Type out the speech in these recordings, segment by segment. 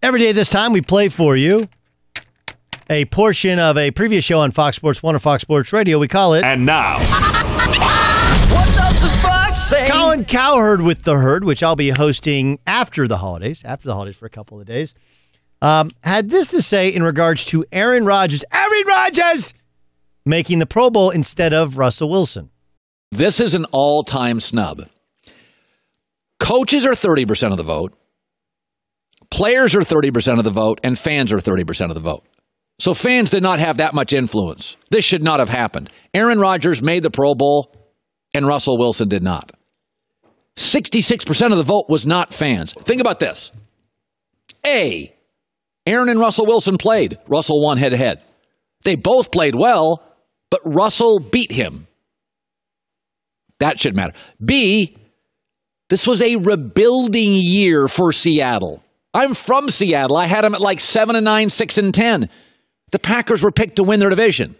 Every day this time, we play for you a portion of a previous show on Fox Sports 1 or Fox Sports Radio. We call it... And now... What does the fox say? Colin Cowherd with The Herd, which I'll be hosting after the holidays for a couple of days, had this to say in regards to Aaron Rodgers making the Pro Bowl instead of Russell Wilson. This is an all-time snub. Coaches are 30% of the vote. Players are 30% of the vote, and fans are 30% of the vote. So fans did not have that much influence. This should not have happened. Aaron Rodgers made the Pro Bowl, and Russell Wilson did not. 66% of the vote was not fans. Think about this. A, Aaron and Russell Wilson played. Russell won head-to-head. They both played well, but Russell beat him. That should matter. B, this was a rebuilding year for Seattle. I'm from Seattle. I had them at like 7-9, 6-10. The Packers were picked to win their division.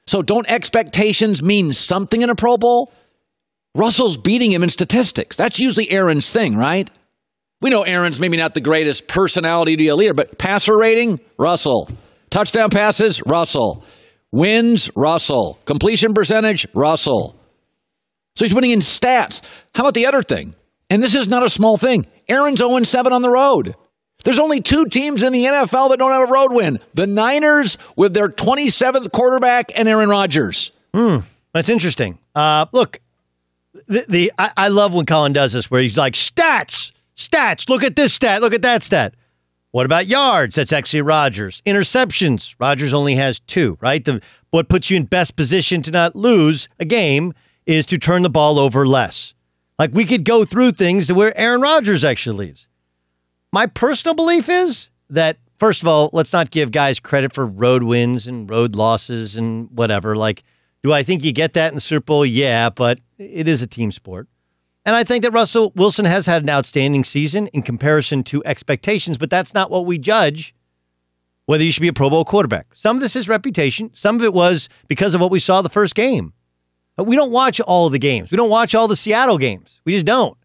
So don't expectations mean something in a Pro Bowl? Russell's beating him in statistics. That's usually Aaron's thing, right? We know Aaron's maybe not the greatest personality leader, but passer rating, Russell. Touchdown passes, Russell. Wins, Russell. Completion percentage, Russell. So he's winning in stats. How about the other thing? And this is not a small thing. Aaron's 0-7 on the road. There's only two teams in the NFL that don't have a road win. The Niners with their 27th quarterback and Aaron Rodgers. That's interesting. Look, I love when Colin does this where he's like, stats, look at this stat, look at that stat. What about yards? That's actually Rodgers. Interceptions, Rodgers only has 2, right? What puts you in best position to not lose a game is to turn the ball over less. Like, we could go through things where Aaron Rodgers actually leads. My personal belief is that, first of all, let's not give guys credit for road wins and road losses and whatever. Like, do I think you get that in the Super Bowl? Yeah, but it is a team sport. And I think that Russell Wilson has had an outstanding season in comparison to expectations, but that's not what we judge whether you should be a Pro Bowl quarterback. Some of this is reputation. Some of it was because of what we saw the first game. But we don't watch all of the games. We don't watch all the Seattle games. We just don't.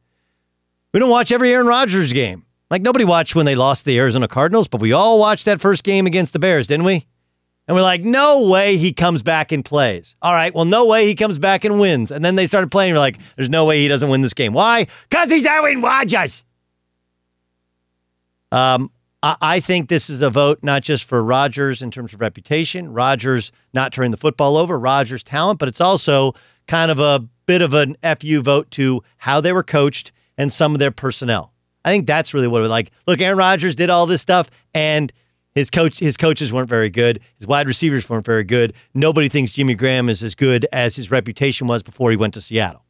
We don't watch every Aaron Rodgers game. Like, nobody watched when they lost the Arizona Cardinals, but we all watched that first game against the Bears, didn't we? And we're like, no way he comes back and plays. All right, well, no way he comes back and wins. And then they started playing, and we're like, there's no way he doesn't win this game. Why? Because he's Aaron Rodgers. I think this is a vote not just for Rodgers in terms of reputation, Rodgers not turning the football over, Rodgers' talent, but it's also kind of a bit of an FU vote to how they were coached and some of their personnel. I think that's really what we're like. Look, Aaron Rodgers did all this stuff, and his coaches weren't very good. His wide receivers weren't very good. Nobody thinks Jimmy Graham is as good as his reputation was before he went to Seattle.